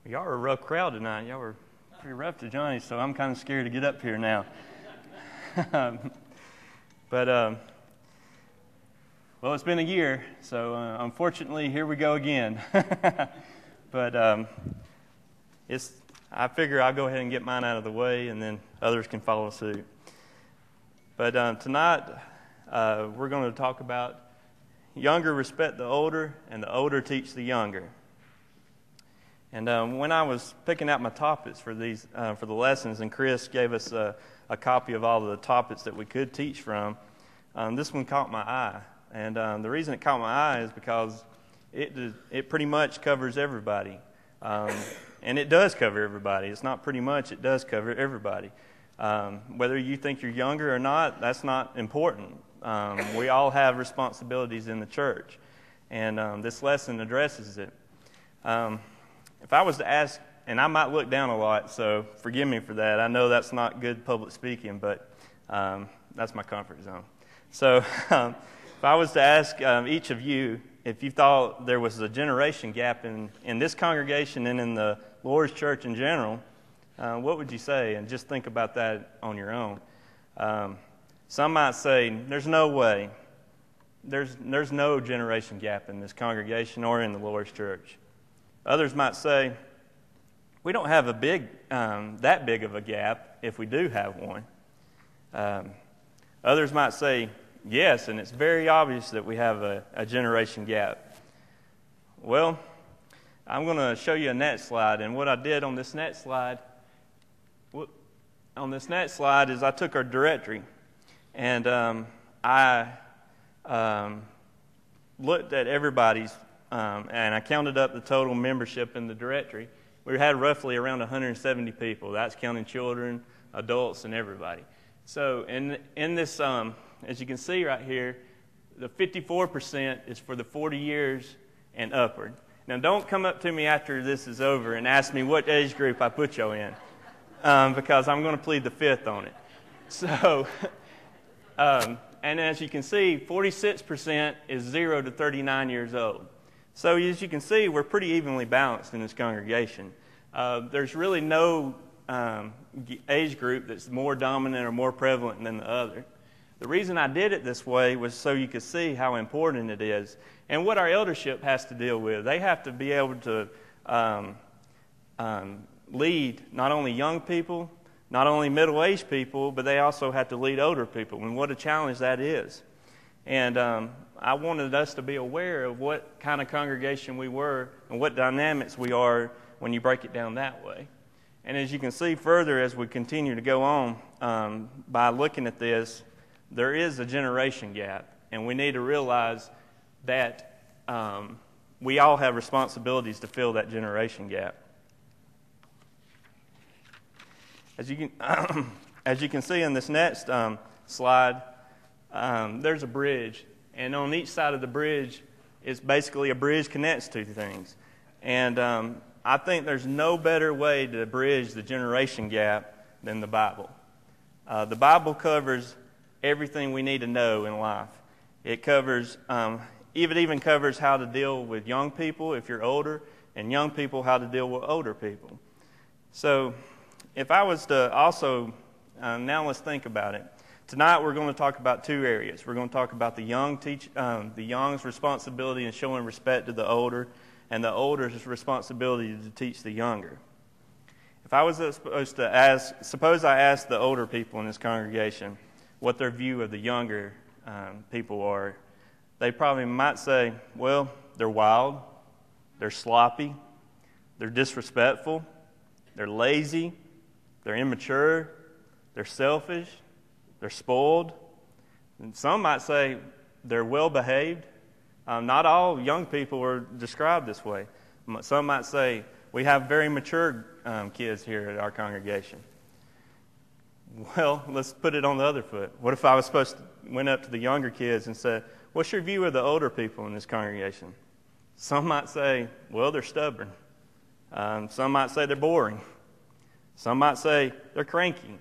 Y'all are a rough crowd tonight. Y'all were pretty rough to Johnny, so I'm kind of scared to get up here now. Well, it's been a year, so unfortunately, here we go again. But I figure I'll go ahead and get mine out of the way, and then others can follow suit. But tonight, we're going to talk about younger respect the older, and the older teach the younger. And when I was picking out my topics for these for the lessons, and Chris gave us a copy of all of the topics that we could teach from, this one caught my eye. And the reason it caught my eye is because it pretty much covers everybody. And it does cover everybody. It's not pretty much, it does cover everybody. Whether you think you're younger or not, that's not important. We all have responsibilities in the church. And this lesson addresses it. If I was to ask, and I might look down a lot, so forgive me for that. I know that's not good public speaking, but that's my comfort zone. So if I was to ask each of you if you thought there was a generation gap in this congregation and in the Lord's church in general, what would you say? And just think about that on your own. Some might say, there's no way. There's no generation gap in this congregation or in the Lord's church. Others might say, we don't have that big of a gap if we do have one. Others might say, yes, and it's very obvious that we have a generation gap. Well, I'm going to show you a net slide, and what I did on this net slide is I took our directory, and I looked at everybody's, and I counted up the total membership in the directory. We had roughly around 170 people. That's counting children, adults, and everybody. So in this, as you can see right here, the 54% is for the 40 years and upward. Now, don't come up to me after this is over and ask me what age group I put you in, because I'm going to plead the fifth on it. So, and as you can see, 46% is 0 to 39 years old. So as you can see, we're pretty evenly balanced in this congregation. There's really no age group that's more dominant or more prevalent than the other. The reason I did it this way was so you could see how important it is and what our eldership has to deal with. They have to be able to lead not only young people, not only middle-aged people, but they also have to lead older people, and what a challenge that is. And I wanted us to be aware of what kind of congregation we were and what dynamics we are when you break it down that way. And as you can see further as we continue to go on, by looking at this, there is a generation gap, and we need to realize that we all have responsibilities to fill that generation gap. As you can see in this next slide, there's a bridge, and on each side of the bridge is basically a bridge connects two things. And I think there's no better way to bridge the generation gap than the Bible. The Bible covers everything we need to know in life. It covers, it even covers how to deal with young people if you're older, and young people how to deal with older people. So if I was to also, now let's think about it. Tonight we're going to talk about two areas. We're going to talk about the young's responsibility in showing respect to the older, and the older's responsibility to teach the younger. If I was supposed to ask, suppose I asked the older people in this congregation what their view of the younger people are, they probably might say, well, they're wild, they're sloppy, they're disrespectful, they're lazy, they're immature, they're selfish, they're spoiled. And some might say they're well-behaved. Not all young people are described this way. Some might say we have very mature kids here at our congregation. Well, let's put it on the other foot. What if I was went up to the younger kids and said, what's your view of the older people in this congregation? Some might say, well, they're stubborn. Some might say they're boring. Some might say they're cranky.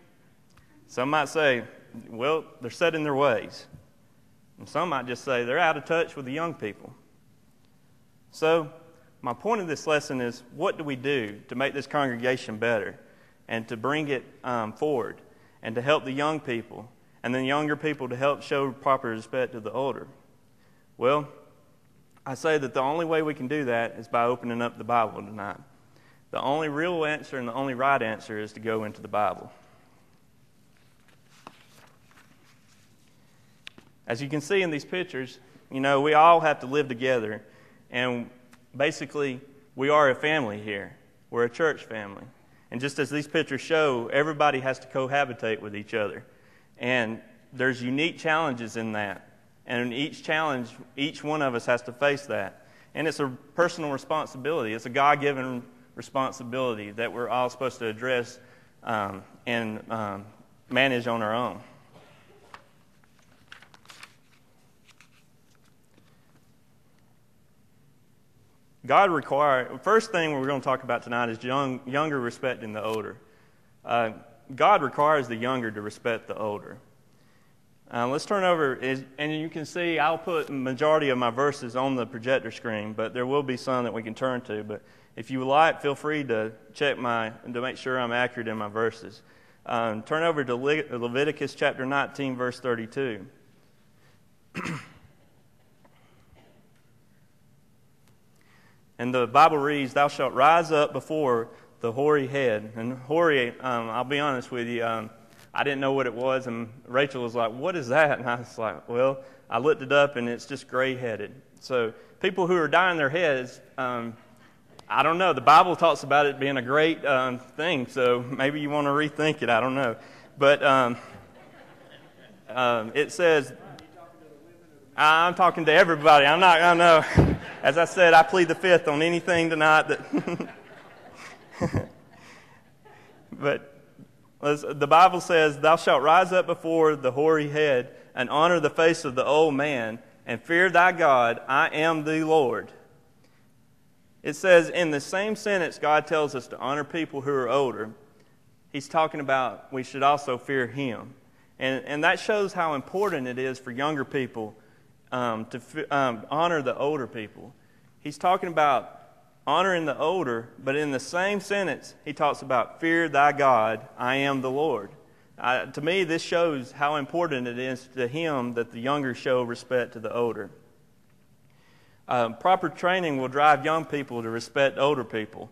Some might say, well, they're set in their ways. And some might just say they're out of touch with the young people. So my point of this lesson is, what do we do to make this congregation better and to bring it forward and to help the young people and then younger people to help show proper respect to the older? Well, I say that the only way we can do that is by opening up the Bible tonight. The only real answer and the only right answer is to go into the Bible. As you can see in these pictures, we all have to live together. And basically, we are a family here. We're a church family. And just as these pictures show, everybody has to cohabitate with each other. And there's unique challenges in that. And each challenge, each one of us has to face that. And it's a personal responsibility. It's a God-given responsibility that we're all supposed to address and manage on our own. First thing we're going to talk about tonight is younger respecting the older. God requires the younger to respect the older. Let's turn over, and you can see I'll put the majority of my verses on the projector screen, but there will be some that we can turn to. But if you would like, feel free to check to make sure I'm accurate in my verses. Turn over to Leviticus chapter 19, verse 32. And the Bible reads, "Thou shalt rise up before the hoary head." And hoary, I'll be honest with you, I didn't know what it was. And Rachel was like, "What is that?" And I was like, well, I looked it up, and it's just gray-headed. So people who are dyeing their heads, I don't know. The Bible talks about it being a great thing, so maybe you want to rethink it. I don't know. But it says, I'm talking to everybody. I'm not going to know. As I said, I plead the fifth on anything tonight that. But the Bible says, "Thou shalt rise up before the hoary head and honor the face of the old man and fear thy God. I am the Lord." It says in the same sentence, God tells us to honor people who are older. He's talking about we should also fear Him. And that shows how important it is for younger people to honor the older people. He's talking about honoring the older, but in the same sentence, he talks about fear thy God, I am the Lord. To me, this shows how important it is to him that the younger show respect to the older. Proper training will drive young people to respect older people.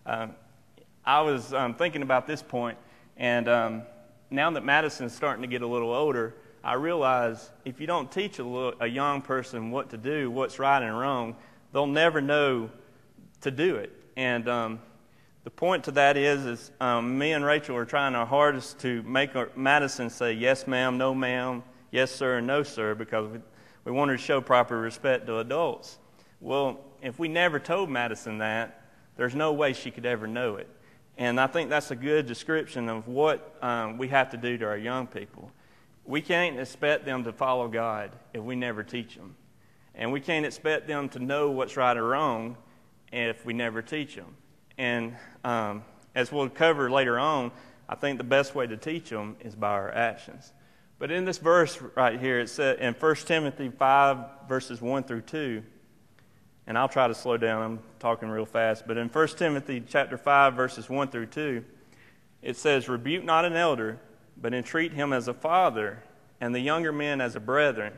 I was thinking about this point, and now that Madison's starting to get a little older, I realize if you don't teach a young person what to do, what's right and wrong, they'll never know to do it. And the point to that is me and Rachel are trying our hardest to make Madison say yes ma'am, no ma'am, yes sir, and no sir, because we want her to show proper respect to adults. Well, if we never told Madison that, there's no way she could ever know it. And I think that's a good description of what we have to do to our young people. We can't expect them to follow God if we never teach them. And we can't expect them to know what's right or wrong if we never teach them. And as we'll cover later on, I think the best way to teach them is by our actions. But in this verse right here, it said in 1 Timothy 5, verses 1 through 2, and I'll try to slow down, I'm talking real fast, but in 1 Timothy chapter 5, verses 1 through 2, it says, "Rebuke not an elder, but entreat him as a father, and the younger men as a brethren,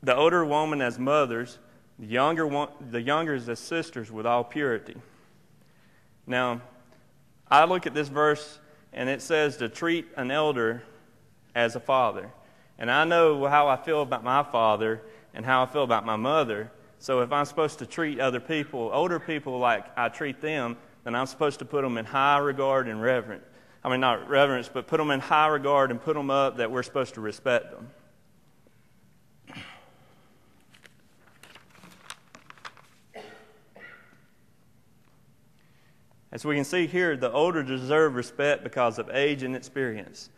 the older woman as mothers, the younger as sisters with all purity." Now, I look at this verse, and it says to treat an elder as a father. And I know how I feel about my father and how I feel about my mother. So if I'm supposed to treat other people, older people, like I treat them, then I'm supposed to put them in high regard and reverence. I mean, not reverence, but put them in high regard and put them up that we're supposed to respect them. As we can see here, the older deserve respect because of age and experience.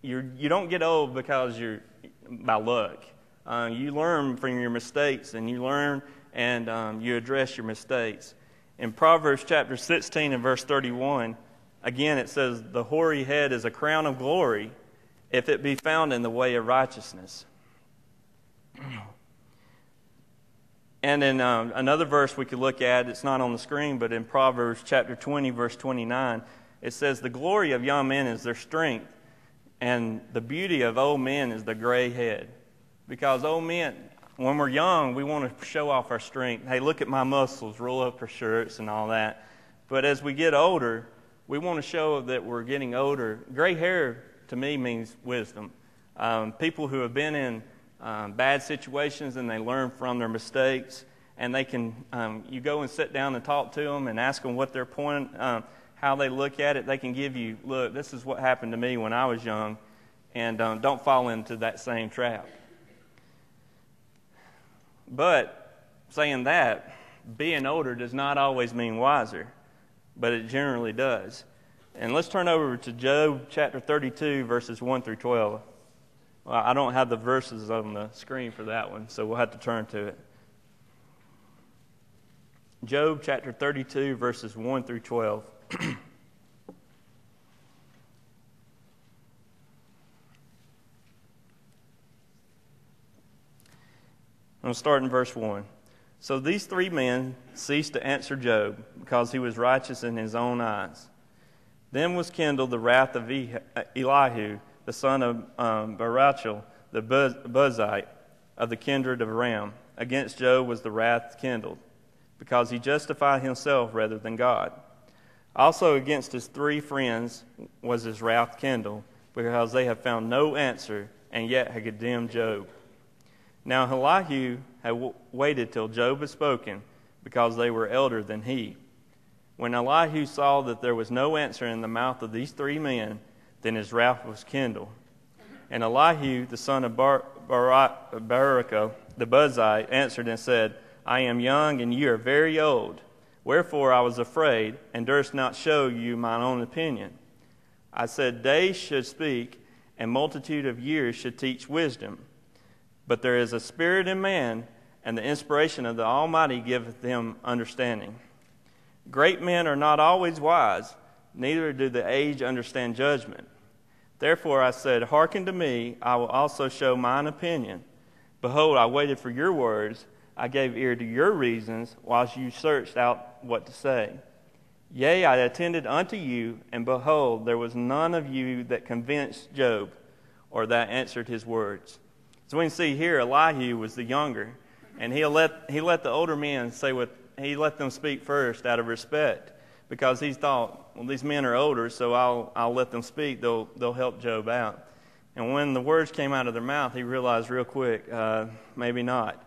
You don't get old because you're by luck. You learn from your mistakes, and you learn and you address your mistakes. In Proverbs chapter 16 and verse 31, again it says, "The hoary head is a crown of glory, if it be found in the way of righteousness." And in another verse we could look at, it's not on the screen, but in Proverbs chapter 20, verse 29, it says, "The glory of young men is their strength, and the beauty of old men is their gray head." Because old men, when we're young, we want to show off our strength. Hey, look at my muscles, roll up our shirts and all that. But as we get older, we want to show that we're getting older. Gray hair, to me, means wisdom. People who have been in bad situations and they learn from their mistakes, and they can, you go and sit down and talk to them and ask them what their point, how they look at it. They can give you, look, this is what happened to me when I was young, and don't fall into that same trap. But saying that, being older does not always mean wiser, but it generally does. And let's turn over to Job chapter 32, verses 1 through 12. Well, I don't have the verses on the screen for that one, so we'll have to turn to it. Job chapter 32, verses 1 through 12. I'm going to start in verse 1. "So these three men ceased to answer Job, because he was righteous in his own eyes. Then was kindled the wrath of Elihu, the son of Barachel, the Buzite, of the kindred of Ram. Against Job was the wrath kindled, because he justified himself rather than God. Also against his three friends was his wrath kindled, because they have found no answer, and yet had condemned Job. Now Elihu had waited till Job had spoken, because they were elder than he. When Elihu saw that there was no answer in the mouth of these three men, then his wrath was kindled. And Elihu, the son of Barachel, the Buzite, answered and said, I am young, and you are very old. Wherefore I was afraid, and durst not show you mine own opinion. I said, days should speak, and multitude of years should teach wisdom. But there is a spirit in man, and the inspiration of the Almighty giveth them understanding. Great men are not always wise, neither do the aged understand judgment. Therefore I said, hearken to me, I will also show mine opinion. Behold, I waited for your words, I gave ear to your reasons, whilst you searched out what to say. Yea, I attended unto you, and behold, there was none of you that convinced Job, or that answered his words. So we can see here, Elihu was the younger, and he let the older men say what he let them speak first out of respect, because he thought, well, these men are older, so I'll let them speak. They'll help Job out. And when the words came out of their mouth, he realized real quick, maybe not.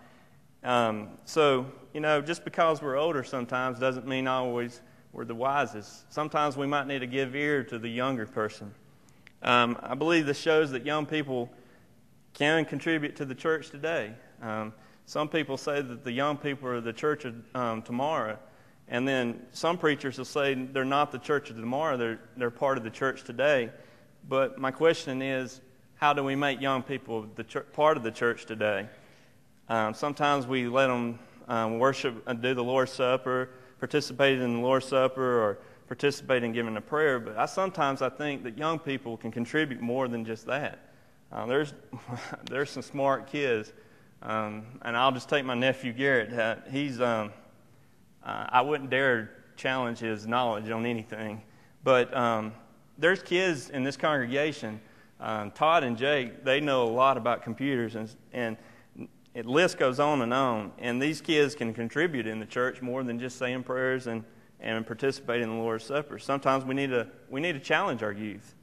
So, just because we're older sometimes doesn't mean always we're the wisest. Sometimes we might need to give ear to the younger person. I believe this shows that young people can contribute to the church today. Some people say that the young people are the church of tomorrow, and then some preachers will say they're not the church of tomorrow, they're part of the church today. But my question is, how do we make young people part of the church today? Sometimes we let them worship and do the Lord's Supper, participate in the Lord's Supper, or participate in giving a prayer. But sometimes I think that young people can contribute more than just that. There's some smart kids, and I'll just take my nephew Garrett. I wouldn't dare challenge his knowledge on anything, but there's kids in this congregation. Todd and Jake, they know a lot about computers, and the list goes on, and these kids can contribute in the church more than just saying prayers and participate in the Lord's Supper. Sometimes we need to challenge our youth.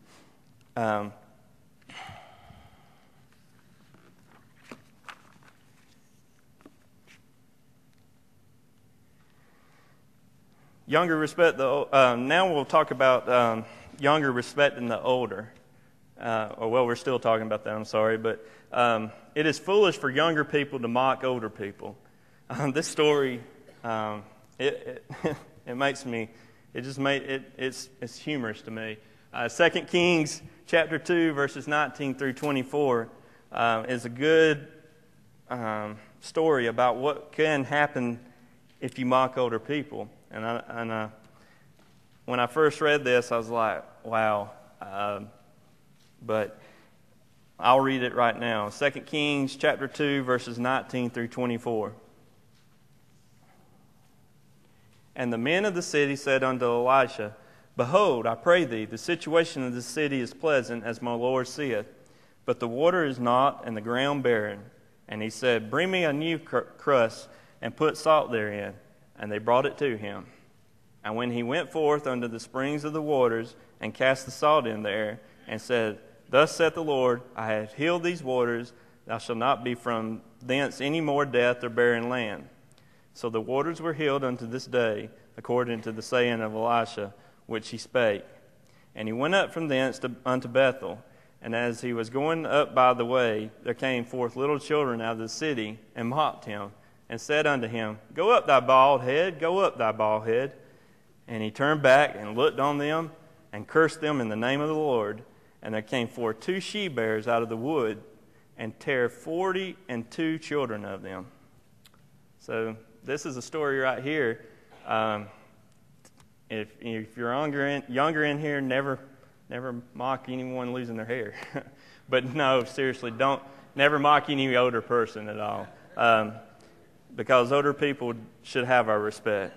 Younger respect now we'll talk about younger respecting the older. We're still talking about that, I'm sorry, but it is foolish for younger people to mock older people. This story, it makes me, it's humorous to me. 2 Kings chapter 2, verses 19 through 24 is a good story about what can happen if you mock older people. And when I first read this, I was like, wow. But I'll read it right now. 2 Kings chapter 2, verses 19 through 24. And the men of the city said unto Elisha, Behold, I pray thee, the situation of the city is pleasant, as my Lord seeth, but the water is not, and the ground barren. And he said, Bring me a new crust, and put salt therein. And they brought it to him. And when he went forth unto the springs of the waters, and cast the salt in there, and said, Thus saith the Lord, I have healed these waters, thou shalt not be from thence any more death or barren land. So the waters were healed unto this day, according to the saying of Elisha, which he spake. And he went up from thence unto Bethel. And as he was going up by the way, there came forth little children out of the city, and mocked him, and said unto him, Go up, thy bald head, go up, thy bald head. And he turned back, and looked on them, and cursed them in the name of the Lord. And there came forth 2 she-bears out of the wood, and tare 42 children of them. So this is a story right here. If you're younger in here, never mock anyone losing their hair. But no, seriously, never mock any older person at all, because older people should have our respect.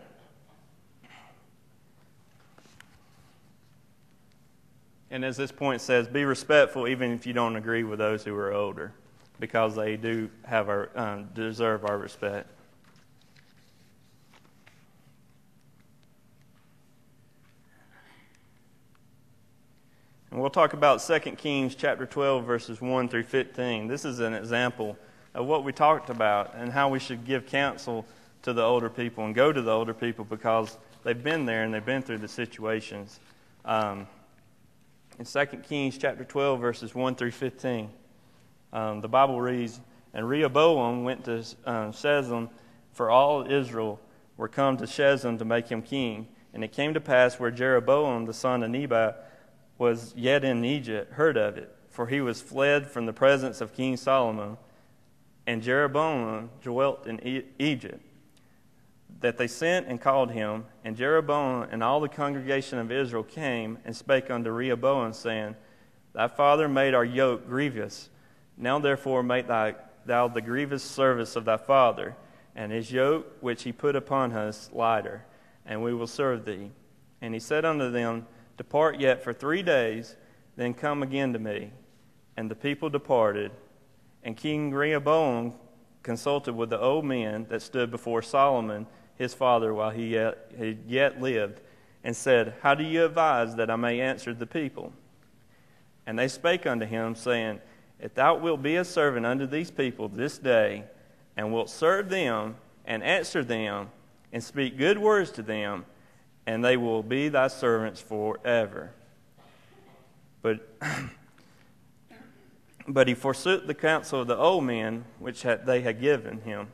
And as this point says, be respectful even if you don't agree with those who are older, because they do have deserve our respect. And we'll talk about 2 Kings chapter 12, verses 1 through 15. This is an example of what we talked about and how we should give counsel to the older people and go to the older people because they've been there and they've been through the situations. In 2 Kings chapter 12, verses 1 through 15, the Bible reads, And Rehoboam went to Shechem, for all Israel were come to Shechem to make him king. And it came to pass where Jeroboam the son of Nebat was yet in Egypt, heard of it, for he was fled from the presence of King Solomon, and Jeroboam dwelt in Egypt. That they sent and called him, and Jeroboam and all the congregation of Israel came and spake unto Rehoboam, saying, Thy father made our yoke grievous. Now therefore make thou the grievous service of thy father, and his yoke which he put upon us lighter, and we will serve thee. And he said unto them, Depart yet for 3 days, then come again to me. And the people departed. And King Rehoboam consulted with the old men that stood before Solomon his father while he yet lived, and said, How do you advise that I may answer the people? And they spake unto him, saying, If thou wilt be a servant unto these people this day, and wilt serve them, and answer them, and speak good words to them, and they will be thy servants forever. But he forsook the counsel of the old men which they had given him,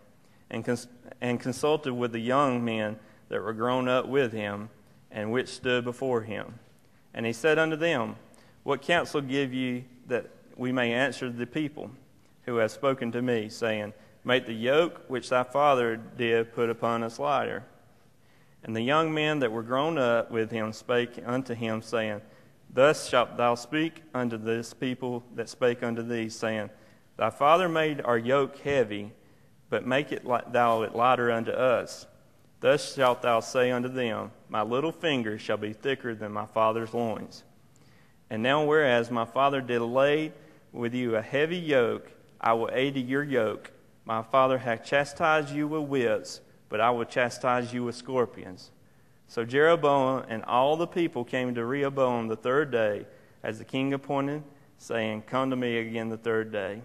and consulted with the young men that were grown up with him, and which stood before him. And he said unto them, What counsel give ye that we may answer the people who have spoken to me, saying, Make the yoke which thy father did put upon us lighter? And the young men that were grown up with him spake unto him, saying, Thus shalt thou speak unto this people that spake unto thee, saying, Thy father made our yoke heavy, but make it thou it lighter unto us. Thus shalt thou say unto them, My little finger shall be thicker than my father's loins. And now whereas my father did lay with you a heavy yoke, I will aid to your yoke. My father hath chastised you with whips, but I will chastise you with scorpions. So Jeroboam and all the people came to Rehoboam the 3rd day, as the king appointed, saying, Come to me again the 3rd day.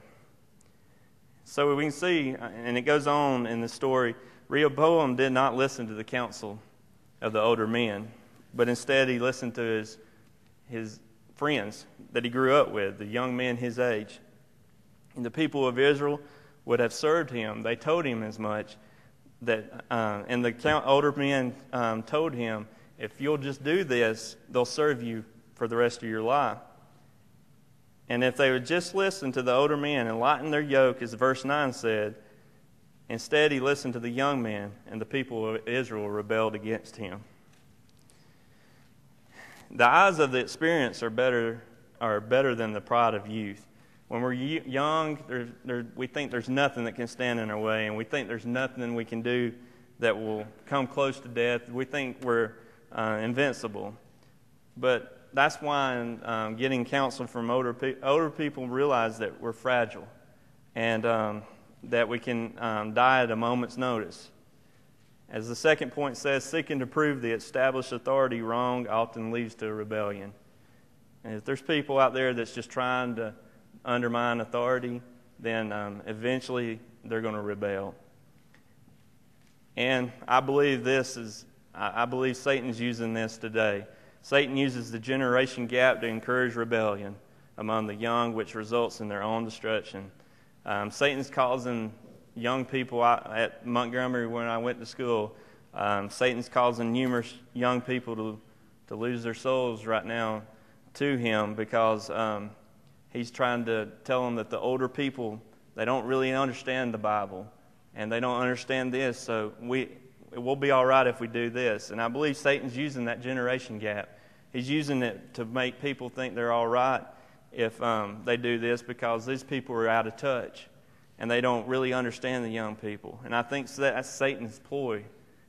So we can see, and it goes on in the story, Rehoboam did not listen to the counsel of the older men, but instead he listened to his friends that he grew up with, the young men his age. And the people of Israel would have served him. They told him as much. And the older men told him, if you'll just do this, they'll serve you for the rest of your life. And if they would just listen to the older men and lighten their yoke, as verse 9 said, instead he listened to the young men, and the people of Israel rebelled against him. The eyes of the experience are better than the pride of youth. When we're young, we think there's nothing that can stand in our way, and we think there's nothing we can do that will come close to death. We think we're invincible. But that's why getting counsel from older people realize that we're fragile and that we can die at a moment's notice. As the second point says, seeking to prove the established authority wrong often leads to rebellion. And if there's people out there that's just trying to undermine authority, then eventually they're going to rebel. And I believe I believe Satan's using this today. Satan uses the generation gap to encourage rebellion among the young, which results in their own destruction. Satan's causing young people at Montgomery when I went to school. Satan's causing numerous young people to lose their souls right now to him because he's trying to tell them that the older people, they don't really understand the Bible and they don't understand this, so we'll be all right if we do this. And I believe Satan's using that generation gap. He's using it to make people think they're all right if they do this because these people are out of touch and they don't really understand the young people. And I think that's Satan's ploy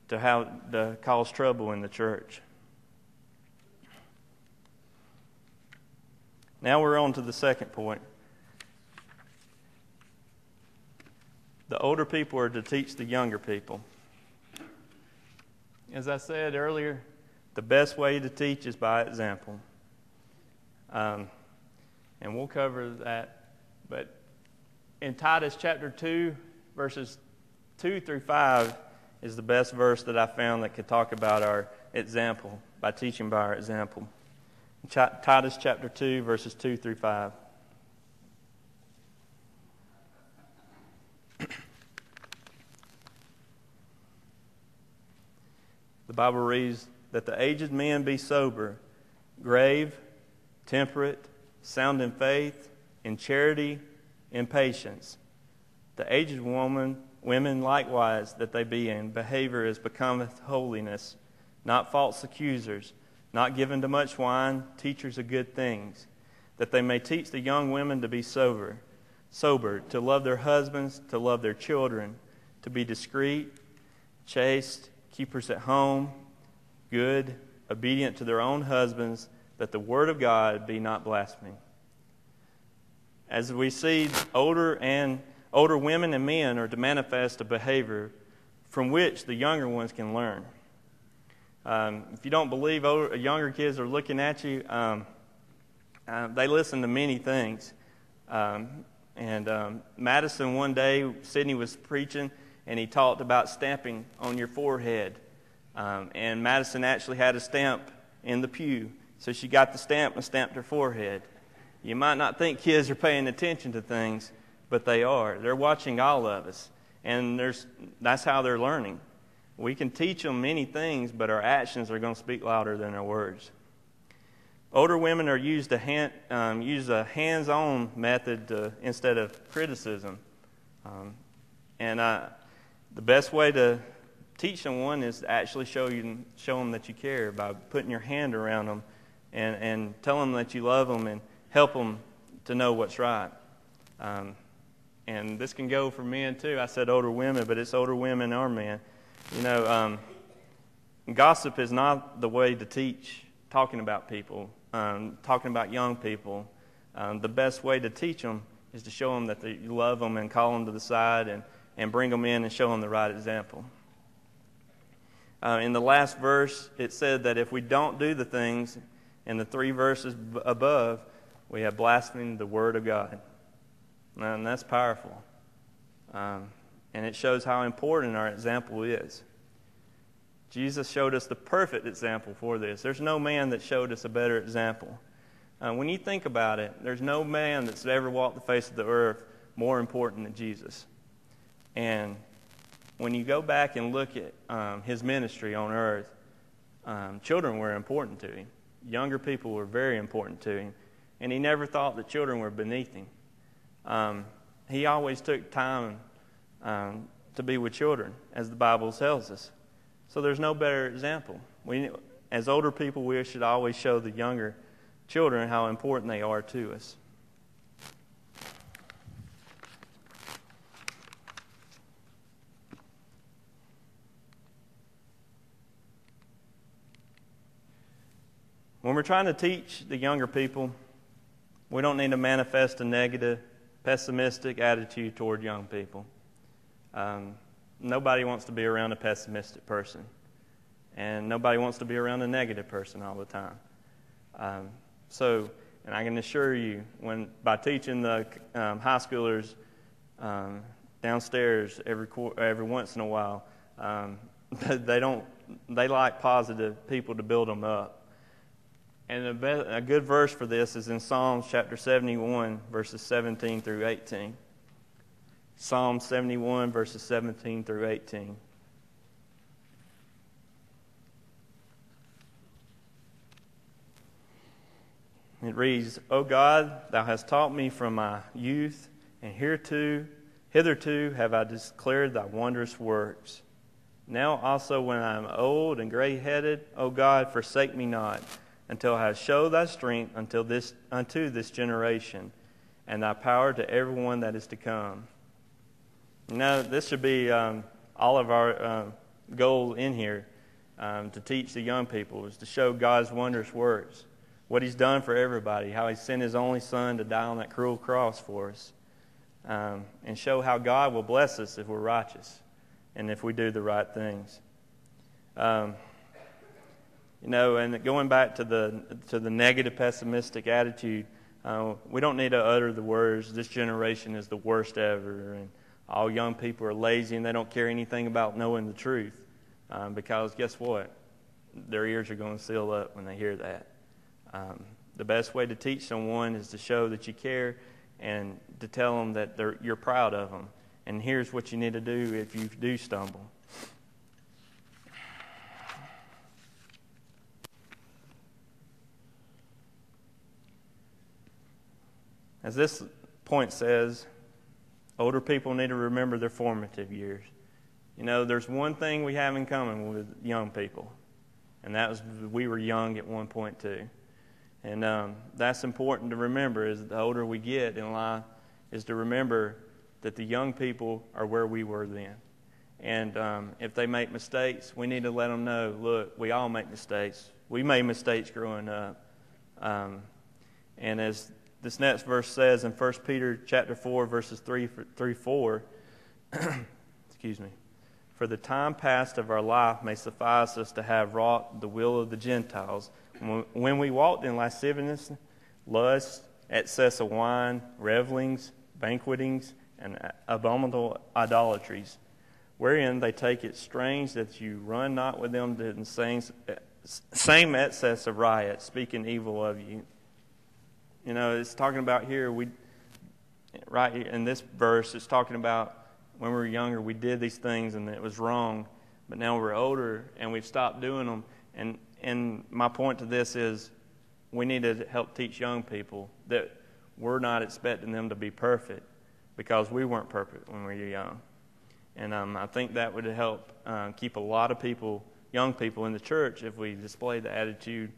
to cause trouble in the church. Now we're on to the second point. The older people are to teach the younger people. As I said earlier, the best way to teach is by example. And we'll cover that. But in Titus chapter 2, verses 2 through 5 is the best verse that I found that could talk about our example, by teaching by our example. Titus chapter 2, verses 2 through 5. The Bible reads, that the aged men be sober, grave, temperate, sound in faith, in charity, in patience. The aged women likewise, that they be in behavior as becometh holiness, not false accusers, not given to much wine, teachers of good things, that they may teach the young women to be sober, to love their husbands, to love their children, to be discreet, chaste, keepers at home, good, obedient to their own husbands, that the word of God be not blasphemed. As we see, older women and men are to manifest a behavior from which the younger ones can learn. If you don't believe younger kids are looking at you, they listen to many things. Madison, one day, Sidney was preaching, and he talked about stamping on your forehead. And Madison actually had a stamp in the pew. So she got the stamp and stamped her forehead. You might not think kids are paying attention to things, but they are. They're watching all of us. And that's how they're learning. We can teach them many things, but our actions are going to speak louder than our words. Older women are used a hands-on method instead of criticism. The best way to teach someone is to actually show them that you care by putting your hand around them and tell them that you love them and help them to know what's right. And this can go for men too. I said older women, but it's older women or men. Gossip is not the way to teach talking about people, talking about young people. The best way to teach them is to show them that you love them and call them to the side and bring them in and show them the right example. In the last verse, it said that if we don't do the things in the 3 verses above, we have blasphemed the Word of God. And that's powerful. And it shows how important our example is. Jesus showed us the perfect example for this. There's no man that showed us a better example. When you think about it, there's no man that's ever walked the face of the earth more important than Jesus. And when you go back and look at his ministry on earth, children were important to him. Younger people were very important to him. And he never thought that children were beneath him. He always took time to be with children, as the Bible tells us. So there's no better example. As older people, we should always show the younger children how important they are to us. we're trying to teach the younger people, we don't need to manifest a negative, pessimistic attitude toward young people. Nobody wants to be around a pessimistic person, and nobody wants to be around a negative person all the time. And I can assure you, by teaching the high schoolers downstairs every once in a while, they like positive people to build them up. And a good verse for this is in Psalms chapter 71, verses 17 through 18. Psalm 71, verses 17 through 18. It reads, O God, thou hast taught me from my youth, and hitherto have I declared thy wondrous works. Now also when I am old and gray-headed, O God, forsake me not, until I have showed thy strength unto this generation, and thy power to everyone that is to come. This should be all of our goal in here, to teach the young people, is to show God's wondrous works, what He's done for everybody, how He sent His only Son to die on that cruel cross for us, and show how God will bless us if we're righteous and if we do the right things. And going back to the negative, pessimistic attitude, we don't need to utter the words, this generation is the worst ever, and all young people are lazy and they don't care anything about knowing the truth. Because guess what? Their ears are going to seal up when they hear that. The best way to teach someone is to show that you care and to tell them that you're proud of them. And here's what you need to do if you do stumble. As this point says, older people need to remember their formative years. There's one thing we have in common with young people, and that was we were young at one point too. And that's important to remember, as the older we get in life, is to remember that the young people are where we were then. And if they make mistakes, we need to let them know, look, we all make mistakes. We made mistakes growing up. And as this next verse says in 1 Peter chapter 4, verses 3-4, excuse me, for the time past of our life may suffice us to have wrought the will of the Gentiles, when we walked in lasciviousness, lust, excess of wine, revelings, banquetings, and abominable idolatries, wherein they take it strange that you run not with them to the same excess of riot, speaking evil of you. It's talking about here, right here in this verse, it's talking about when we were younger, we did these things and it was wrong, but now we're older and we've stopped doing them. And my point to this is we need to help teach young people that we're not expecting them to be perfect, because we weren't perfect when we were young. And I think that would help keep a lot of young people in the church, if we display the attitude,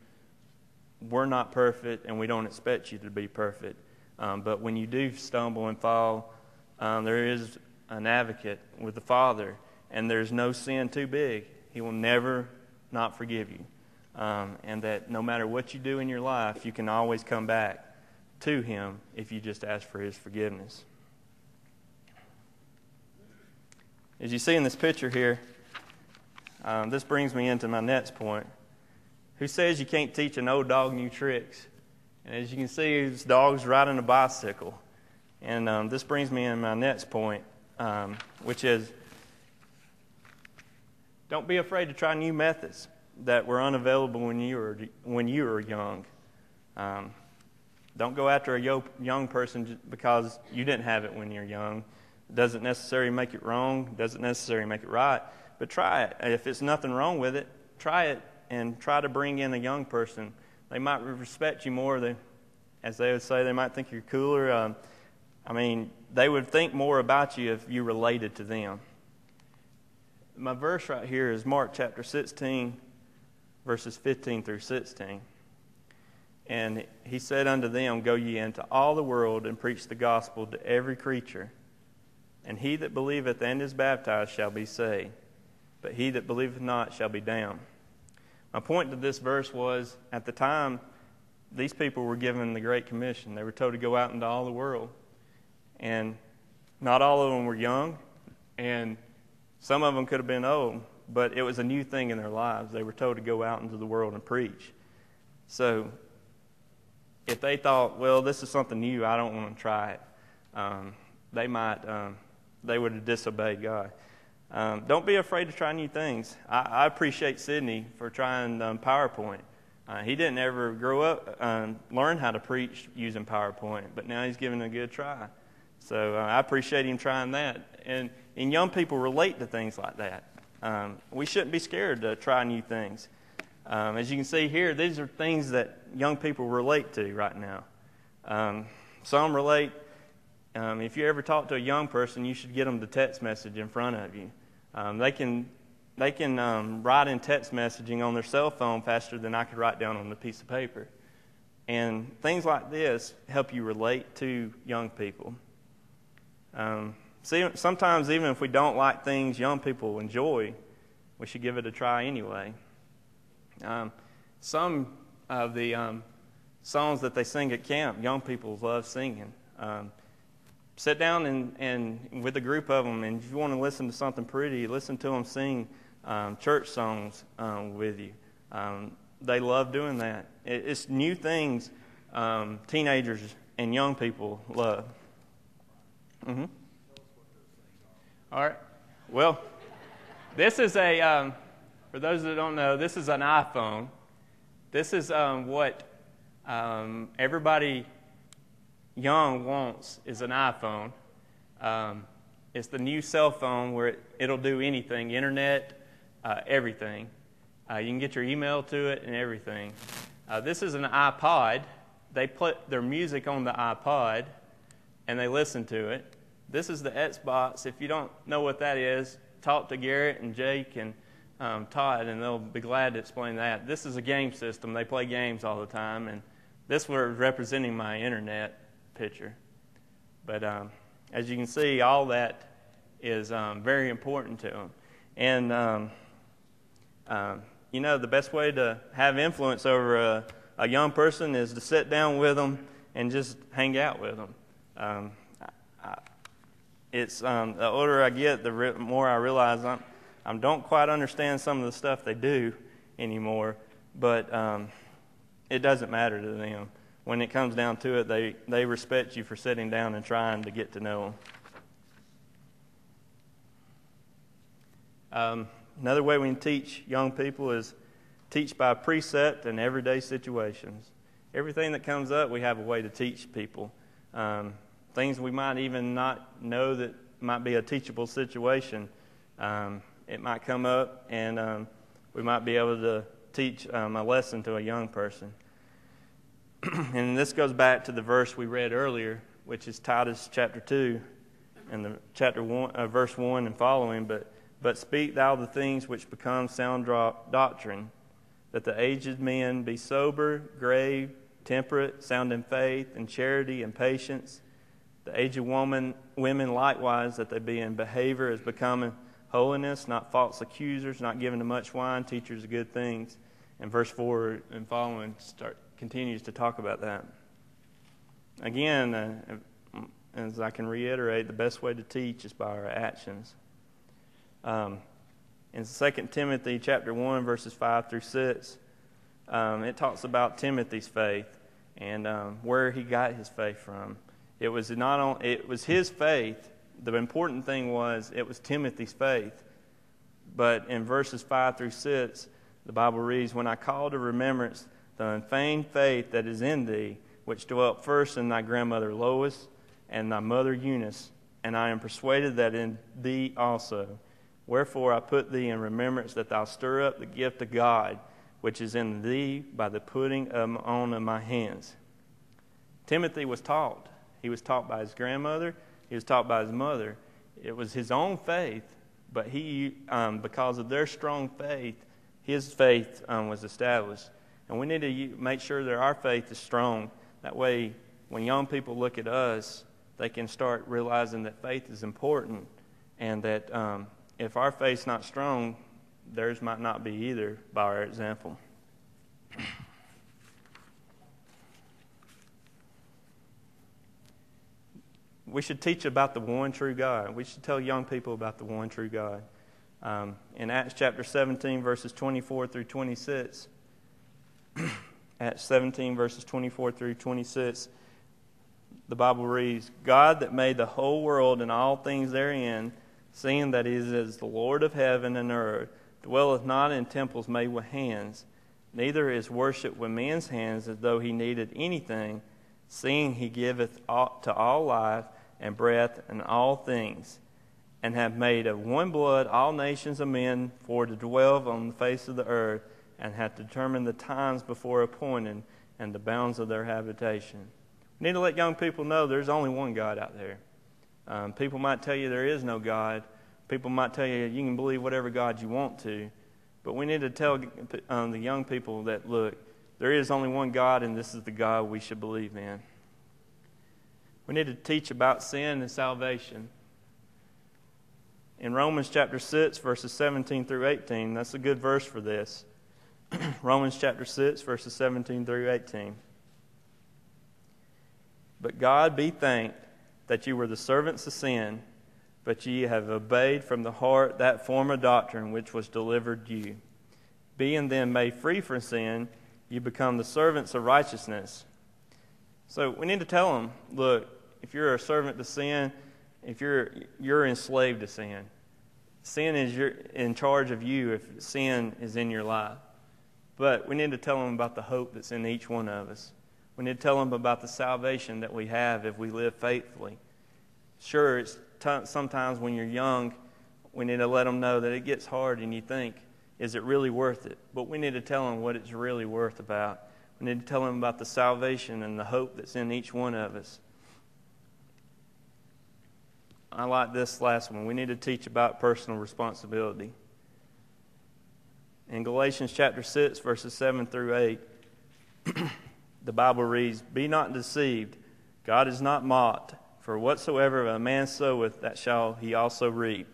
we're not perfect and we don't expect you to be perfect. But when you do stumble and fall, there is an advocate with the Father, and there's no sin too big. He will never not forgive you. And that no matter what you do in your life, you can always come back to Him if you just ask for His forgiveness. As you see in this picture here, this brings me into my next point. Who says you can't teach an old dog new tricks? And as you can see, this dog's riding a bicycle. And this brings me into my next point, which is, don't be afraid to try new methods that were unavailable when you were young. Don't go after a young person because you didn't have it when you're young. It doesn't necessarily make it wrong. Doesn't necessarily make it right. But try it. If it's nothing wrong with it, try it and try to bring in a young person. They might respect you more. As they would say, they might think you're cooler. They would think more about you if you related to them. My verse right here is Mark chapter 16, verses 15 through 16. And He said unto them, Go ye into all the world and preach the gospel to every creature. And he that believeth and is baptized shall be saved, but he that believeth not shall be damned. My point to this verse was, at the time, these people were given the Great Commission. They were told to go out into all the world. And not all of them were young, and some of them could have been old, but it was a new thing in their lives. They were told to go out into the world and preach. So if they thought, well, this is something new, I don't want to try it, they would have disobeyed God. Don't be afraid to try new things. I appreciate Sidney for trying PowerPoint. He didn't ever grow up learn how to preach using PowerPoint, but now he's giving it a good try. So I appreciate him trying that. And young people relate to things like that. We shouldn't be scared to try new things. As you can see here, these are things that young people relate to right now. Some relate. If you ever talk to a young person, you should get them the text message in front of you. They can write in text messaging on their cell phone faster than I could write down on a piece of paper. And things like this help you relate to young people. Sometimes even if we don't like things young people enjoy, we should give it a try anyway. Some of the songs that they sing at camp, young people love singing. Sit down and with a group of them, and if you want to listen to something pretty, listen to them sing church songs with you. They love doing that. It's new things teenagers and young people love. Mm-hmm. All right. Well, this is for those that don't know, this is an iPhone. This is what everybody young wants is an iPhone. It's the new cell phone where it'll do anything, internet, everything. You can get your email to it and everything. This is an iPod. They put their music on the iPod and they listen to it. This is the Xbox. If you don't know what that is, talk to Garrett and Jake and Todd, and they'll be glad to explain that. This is a game system. They play games all the time, and this was representing my internet picture. But as you can see, all that is very important to them. And, the best way to have influence over a young person is to sit down with them and just hang out with them. The older I get, the more I realize I don't quite understand some of the stuff they do anymore, but it doesn't matter to them. When it comes down to it, they respect you for sitting down and trying to get to know them. Another way we can teach young people is teach by precept and everyday situations. Everything that comes up, we have a way to teach people. Things we might even not know that might be a teachable situation. It might come up, and we might be able to teach a lesson to a young person. And this goes back to the verse we read earlier, which is Titus chapter 2, and the chapter 1, verse 1 and following. But speak thou the things which become sound doctrine, that the aged men be sober, grave, temperate, sound in faith, and charity, and patience. The aged women likewise, that they be in behavior as becoming holiness, not false accusers, not given to much wine, teachers of good things. And verse 4 and following continues to talk about that. Again, as I can reiterate, the best way to teach is by our actions. In 2 Timothy chapter 1, verses 5 through 6, it talks about Timothy's faith and where he got his faith from. It was his faith. The important thing was it was Timothy's faith. But in verses 5 through 6, the Bible reads, "When I call to remembrance the unfeigned faith that is in thee, which dwelt first in thy grandmother Lois and thy mother Eunice, and I am persuaded that in thee also. Wherefore I put thee in remembrance that thou stir up the gift of God, which is in thee by the putting on of my hands." Timothy was taught. He was taught by his grandmother. He was taught by his mother. It was his own faith, but because of their strong faith, his faith was established. And we need to make sure that our faith is strong. That way, when young people look at us, they can start realizing that faith is important, and that if our faith's not strong, theirs might not be either by our example. we should teach about the one true God. We should tell young people about the one true God. In Acts chapter 17, verses 24 through 26, Acts 17, verses 24 through 26, the Bible reads, God that made the whole world and all things therein, seeing that he is the Lord of heaven and earth, dwelleth not in temples made with hands, neither is worshipped with men's hands as though he needed anything, seeing he giveth to all life and breath and all things, and have made of one blood all nations of men for to dwell on the face of the earth, and hath determined the times before appointed and the bounds of their habitation. We need to let young people know there's only one God out there. People might tell you there is no God. People might tell you you can believe whatever God you want to. But we need to tell the young people that, look, there is only one God, and this is the God we should believe in. We need to teach about sin and salvation. In Romans chapter 6, verses 17 through 18, that's a good verse for this. Romans chapter 6, verses 17 through 18. But God be thanked that you were the servants of sin, but ye have obeyed from the heart that form of doctrine which was delivered you. Being then made free from sin, you become the servants of righteousness. So we need to tell them, look, if you're a servant to sin, if you're enslaved to sin. Sin is in charge of you if sin is in your life. But we need to tell them about the hope that's in each one of us. We need to tell them about the salvation that we have if we live faithfully. Sure, it's sometimes when you're young, we need to let them know that it gets hard and you think, is it really worth it? But we need to tell them what it's really worth about. We need to tell them about the salvation and the hope that's in each one of us. I like this last one. We need to teach about personal responsibility. In Galatians chapter 6, verses 7 through 8, the Bible reads, Be not deceived, God is not mocked. For whatsoever a man soweth, that shall he also reap.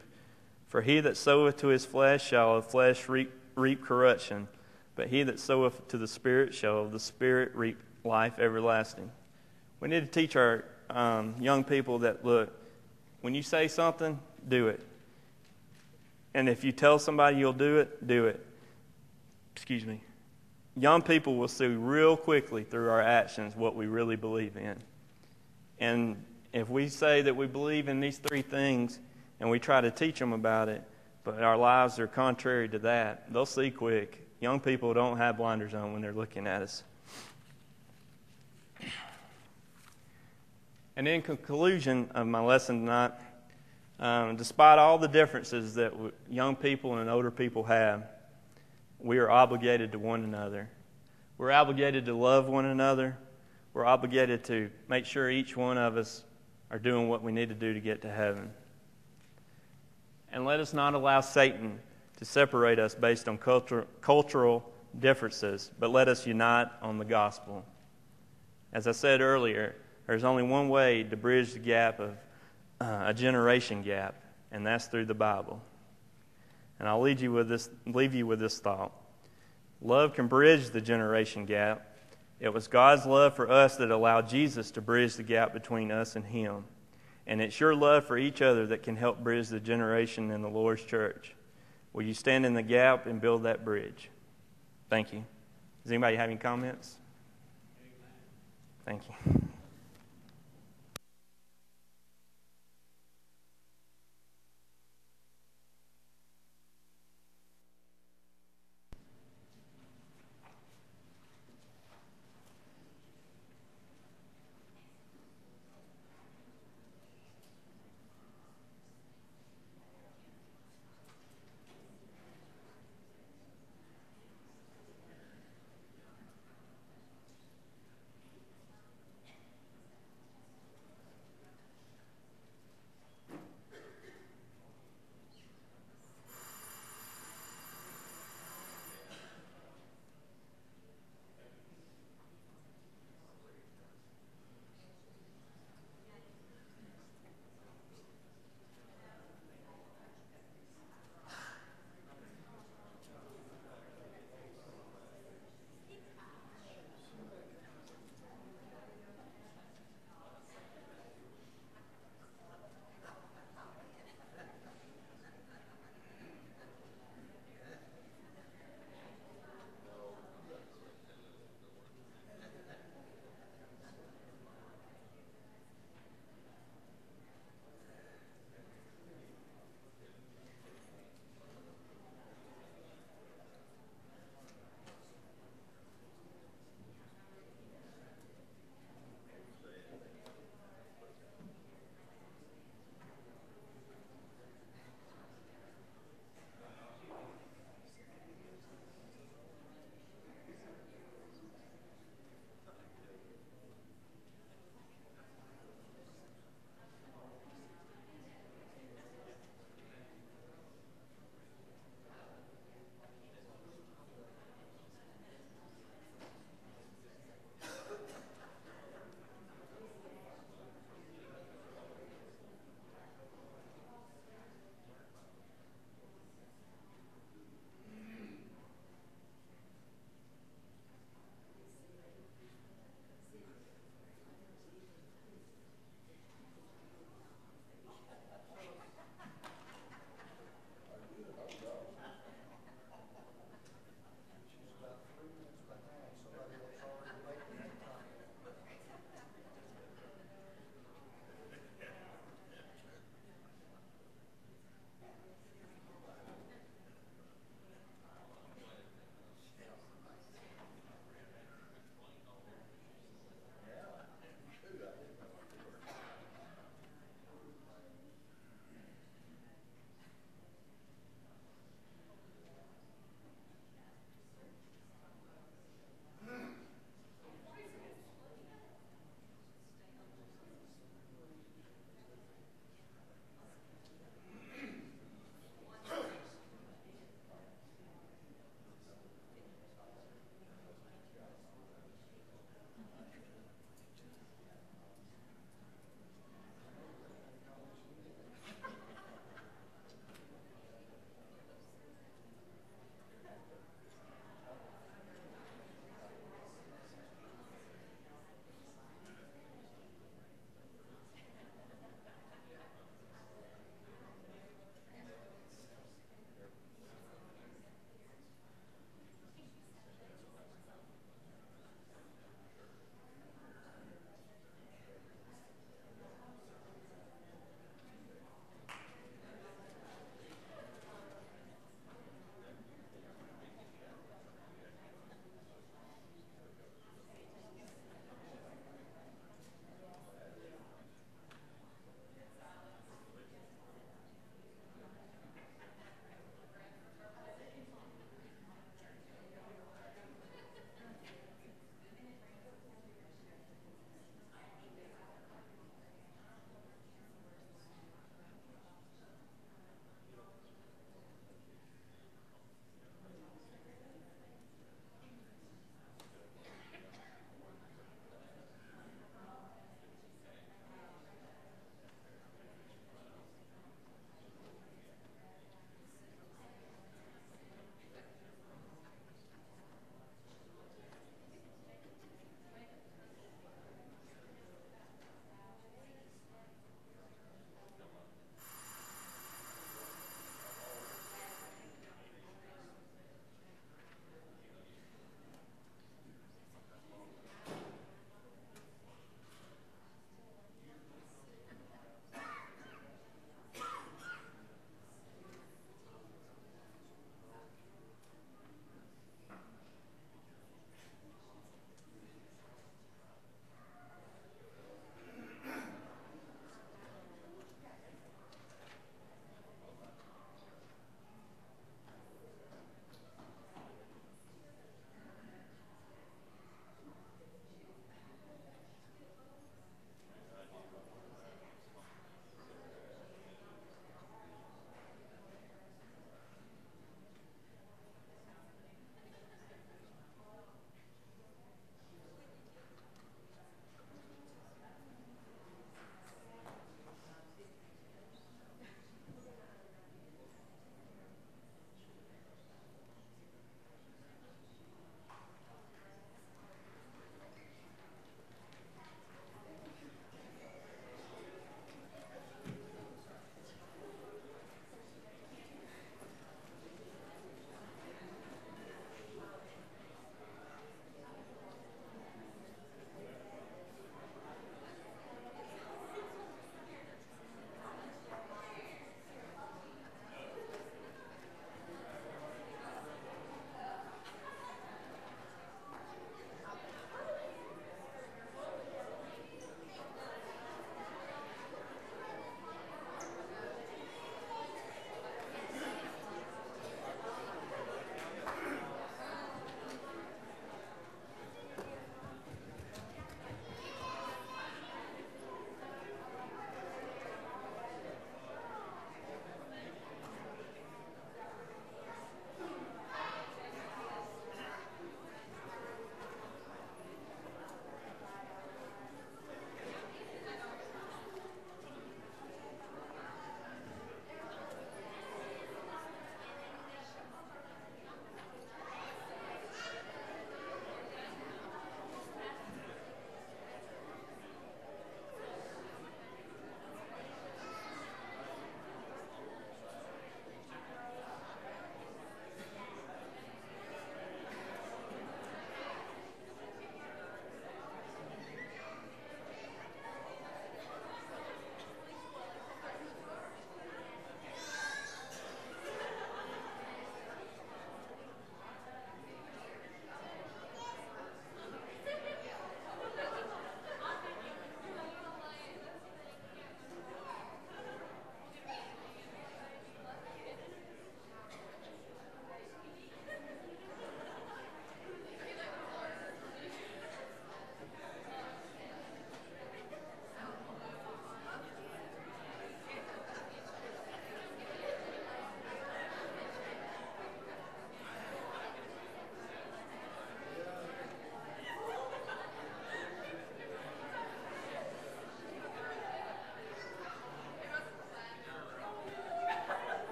For he that soweth to his flesh shall of flesh reap corruption, but he that soweth to the Spirit shall of the Spirit reap life everlasting. We need to teach our young people that, look, when you say something, do it. And if you tell somebody you'll do it, do it. Excuse me. Young people will see real quickly through our actions what we really believe in. And if we say that we believe in these three things and we try to teach them about it, but our lives are contrary to that, they'll see quick. Young people don't have blinders on when they're looking at us. And in conclusion of my lesson tonight, despite all the differences that young people and older people have, we are obligated to one another. We're obligated to love one another. We're obligated to make sure each one of us are doing what we need to do to get to heaven. And let us not allow Satan to separate us based on cultural differences, but let us unite on the gospel. As I said earlier, there's only one way to bridge the gap of a generation gap, and that's through the Bible. And I'll leave you with this thought. Love can bridge the generation gap. It was God's love for us that allowed Jesus to bridge the gap between us and Him. And it's your love for each other that can help bridge the generation in the Lord's church. Will you stand in the gap and build that bridge? Thank you. Does anybody have any comments? Thank you.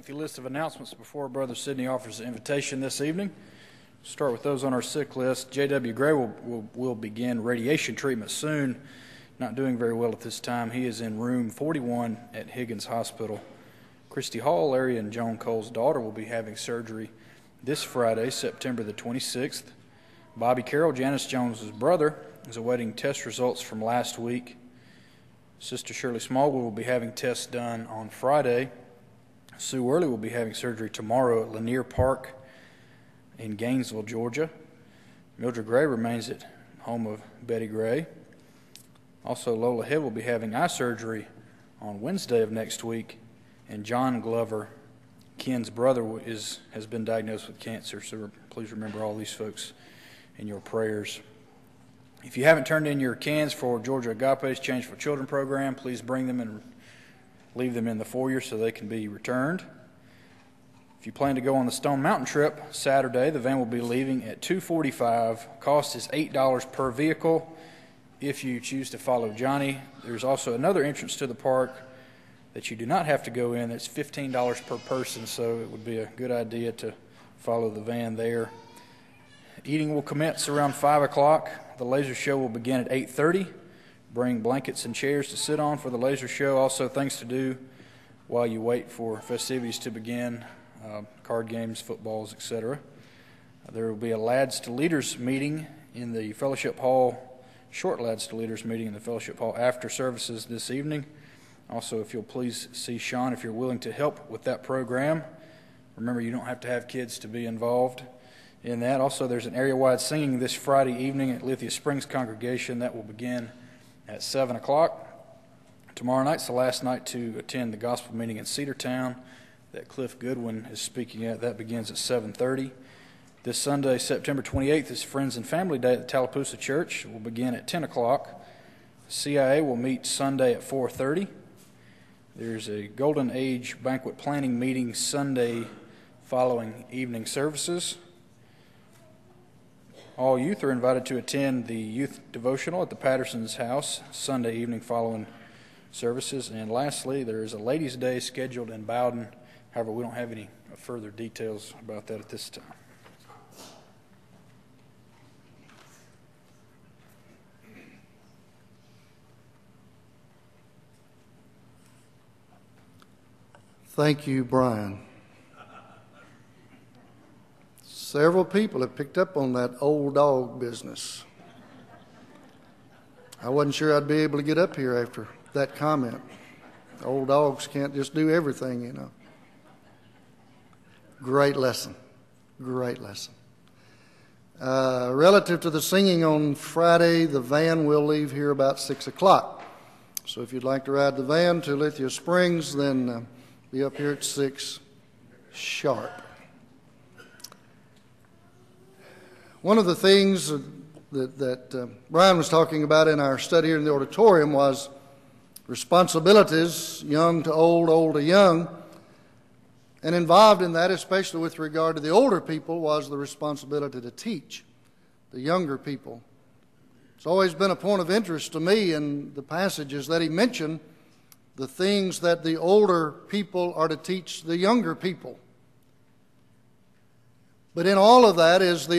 lengthy list of announcements before Brother Sidney offers the invitation this evening. Start with those on our sick list. J.W. Gray will begin radiation treatment soon. Not doing very well at this time. He is in room 41 at Higgins Hospital. Christy Hall, Larry and Joan Cole's daughter, will be having surgery this Friday, September the 26th. Bobby Carroll, Janice Jones's brother, is awaiting test results from last week. Sister Shirley Smallwood will be having tests done on Friday. Sue Worley will be having surgery tomorrow at Lanier Park in Gainesville, Georgia. Mildred Gray remains at home of Betty Gray. Also, Lola Hill will be having eye surgery on Wednesday of next week. And John Glover, Ken's brother, has been diagnosed with cancer. So please remember all these folks in your prayers. If you haven't turned in your cans for Georgia Agape's Change for Children program, please bring them and leave them in the foyer so they can be returned. If you plan to go on the Stone Mountain trip Saturday, the van will be leaving at 2:45. Cost is $8 per vehicle if you choose to follow Johnny. There's also another entrance to the park that you do not have to go in. It's $15 per person, so it would be a good idea to follow the van there. Eating will commence around 5 o'clock. The laser show will begin at 8:30. Bring blankets and chairs to sit on for the laser show. Also things to do while you wait for festivities to begin, card games, footballs, etc. There will be a Lads to Leaders meeting in the Fellowship Hall, short Lads to Leaders meeting in the Fellowship Hall after services this evening. Also, if you'll please see Sean if you're willing to help with that program. Remember, you don't have to have kids to be involved in that. Also, there's an area-wide singing this Friday evening at Lithia Springs Congregation. That will begin at 7 o'clock. Tomorrow night's the last night to attend the gospel meeting in Cedartown that Cliff Goodwin is speaking at. That begins at 7:30. This Sunday, September 28th, is Friends and Family Day at the Tallapoosa Church. It will begin at 10 o'clock. CIA will meet Sunday at 4:30. There's a Golden Age banquet planning meeting Sunday following evening services. All youth are invited to attend the youth devotional at the Patterson's house Sunday evening following services. And lastly, there is a Ladies' Day scheduled in Bowden. However, we don't have any further details about that at this time. Thank you, Brian. Several people have picked up on that old dog business. I wasn't sure I'd be able to get up here after that comment. Old dogs can't just do everything, you know. Great lesson. Great lesson. Relative to the singing on Friday, the van will leave here about 6 o'clock. So if you'd like to ride the van to Lithia Springs, then be up here at 6 sharp. One of the things that Brian was talking about in our study here in the auditorium was responsibilities, young to old, old to young. And involved in that, especially with regard to the older people, was the responsibility to teach the younger people. It's always been a point of interest to me in the passages that he mentioned, the things that the older people are to teach the younger people. But in all of that is the